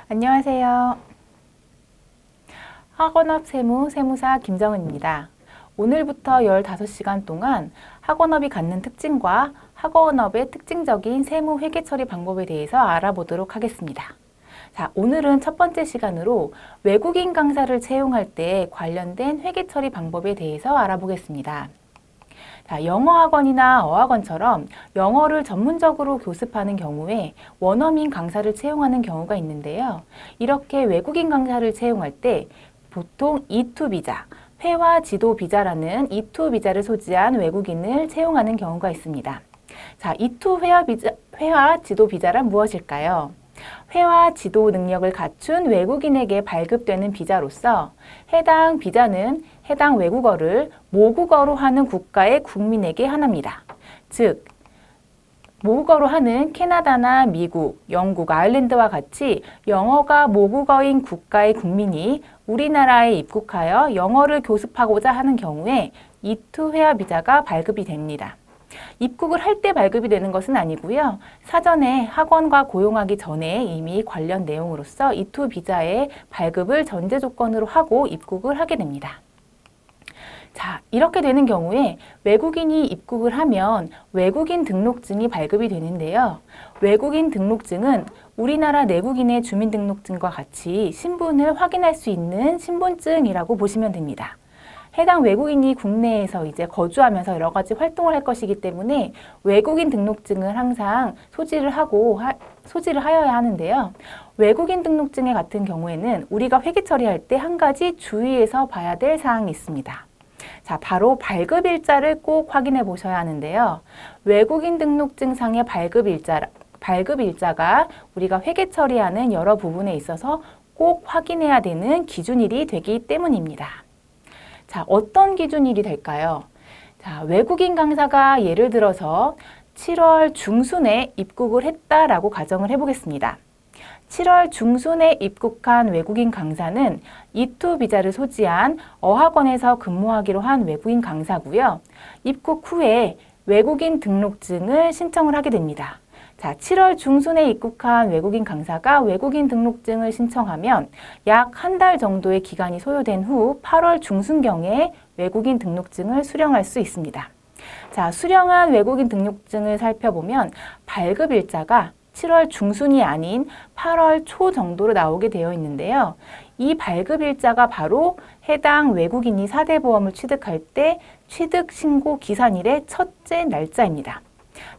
안녕하세요. 학원업 세무사 김정은입니다. 오늘부터 15시간 동안 학원업이 갖는 특징과 학원업의 특징적인 세무 회계 처리 방법에 대해서 알아보도록 하겠습니다. 자, 오늘은 첫 번째 시간으로 외국인 강사를 채용할 때 관련된 회계 처리 방법에 대해서 알아보겠습니다. 자, 영어학원이나 어학원처럼 영어를 전문적으로 교습하는 경우에 원어민 강사를 채용하는 경우가 있는데요. 이렇게 외국인 강사를 채용할 때 보통 E2 비자, 회화 지도 비자라는 E2 비자를 소지한 외국인을 채용하는 경우가 있습니다. 자, E2 회화 지도 비자란 무엇일까요? 회화 지도 능력을 갖춘 외국인에게 발급되는 비자로서 해당 비자는 해당 외국어를 모국어로 하는 국가의 국민에게 하나입니다. 즉, 모국어로 하는 캐나다나 미국, 영국, 아일랜드와 같이 영어가 모국어인 국가의 국민이 우리나라에 입국하여 영어를 교습하고자 하는 경우에 E2 회화 비자가 발급이 됩니다. 입국을 할 때 발급이 되는 것은 아니고요. 사전에 학원과 고용하기 전에 이미 관련 내용으로서 E2 비자의 발급을 전제 조건으로 하고 입국을 하게 됩니다. 자, 이렇게 되는 경우에 외국인이 입국을 하면 외국인 등록증이 발급이 되는데요. 외국인 등록증은 우리나라 내국인의 주민등록증과 같이 신분을 확인할 수 있는 신분증이라고 보시면 됩니다. 해당 외국인이 국내에서 이제 거주하면서 여러 가지 활동을 할 것이기 때문에 외국인 등록증을 항상 소지를 하여야 하는데요. 외국인 등록증에 같은 경우에는 우리가 회계 처리할 때 한 가지 주의해서 봐야 될 사항이 있습니다. 자, 바로 발급일자를 꼭 확인해 보셔야 하는데요. 외국인 등록증상의 발급일자가 우리가 회계 처리하는 여러 부분에 있어서 꼭 확인해야 되는 기준일이 되기 때문입니다. 자, 어떤 기준일이 될까요? 자, 외국인 강사가 예를 들어서 7월 중순에 입국을 했다라고 가정을 해보겠습니다. 7월 중순에 입국한 외국인 강사는 E2 비자를 소지한 어학원에서 근무하기로 한 외국인 강사고요. 입국 후에 외국인 등록증을 신청을 하게 됩니다. 자, 7월 중순에 입국한 외국인 강사가 외국인 등록증을 신청하면 약 한 달 정도의 기간이 소요된 후 8월 중순경에 외국인 등록증을 수령할 수 있습니다. 자, 수령한 외국인 등록증을 살펴보면 발급일자가 7월 중순이 아닌 8월 초 정도로 나오게 되어 있는데요. 이 발급일자가 바로 해당 외국인이 4대 보험을 취득할 때 취득 신고 기산일의 첫째 날짜입니다.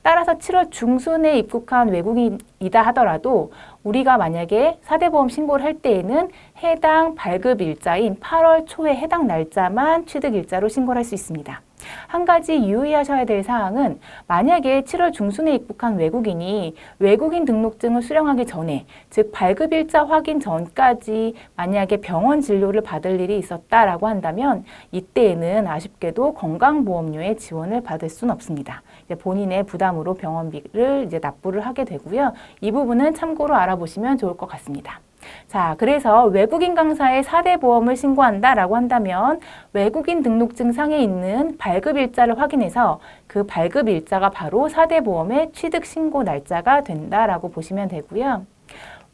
따라서 7월 중순에 입국한 외국인이다 하더라도 우리가 만약에 4대 보험 신고를 할 때에는 해당 발급일자인 8월 초에 해당 날짜만 취득일자로 신고를 할 수 있습니다. 한 가지 유의하셔야 될 사항은 만약에 7월 중순에 입국한 외국인이 외국인 등록증을 수령하기 전에, 즉 발급일자 확인 전까지 만약에 병원 진료를 받을 일이 있었다라고 한다면 이때에는 아쉽게도 건강보험료의 지원을 받을 수는 없습니다. 이제 본인의 부담으로 병원비를 이제 납부를 하게 되고요. 이 부분은 참고로 알아보시면 좋을 것 같습니다. 자, 그래서 외국인 강사의 4대 보험을 신고한다라고 한다면 외국인 등록증 상에 있는 발급일자를 확인해서 그 발급일자가 바로 4대 보험의 취득 신고 날짜가 된다라고 보시면 되고요.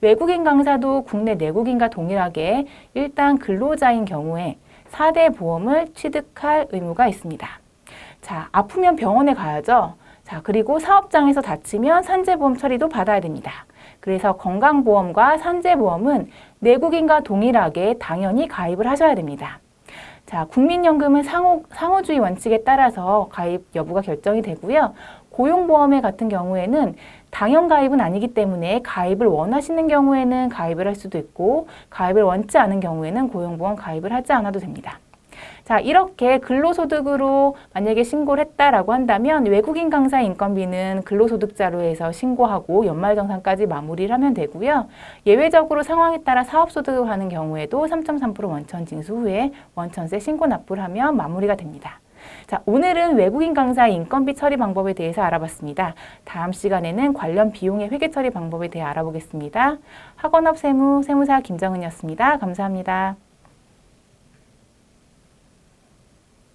외국인 강사도 국내 내국인과 동일하게 일단 근로자인 경우에 4대 보험을 취득할 의무가 있습니다. 자, 아프면 병원에 가야죠. 자, 그리고 사업장에서 다치면 산재보험 처리도 받아야 됩니다. 그래서 건강보험과 산재보험은 내국인과 동일하게 당연히 가입을 하셔야 됩니다. 자, 국민연금은 상호주의 원칙에 따라서 가입 여부가 결정이 되고요. 고용보험에 같은 경우에는 당연 가입은 아니기 때문에 가입을 원하시는 경우에는 가입을 할 수도 있고 가입을 원치 않은 경우에는 고용보험 가입을 하지 않아도 됩니다. 자, 이렇게 근로소득으로 만약에 신고를 했다라고 한다면 외국인 강사 인건비는 근로소득자료에서 신고하고 연말정산까지 마무리를 하면 되고요. 예외적으로 상황에 따라 사업소득을 하는 경우에도 3.3% 원천 징수 후에 원천세 신고 납부를 하면 마무리가 됩니다. 자, 오늘은 외국인 강사 인건비 처리 방법에 대해서 알아봤습니다. 다음 시간에는 관련 비용의 회계 처리 방법에 대해 알아보겠습니다. 학원업 세무사 김정은이었습니다. 감사합니다.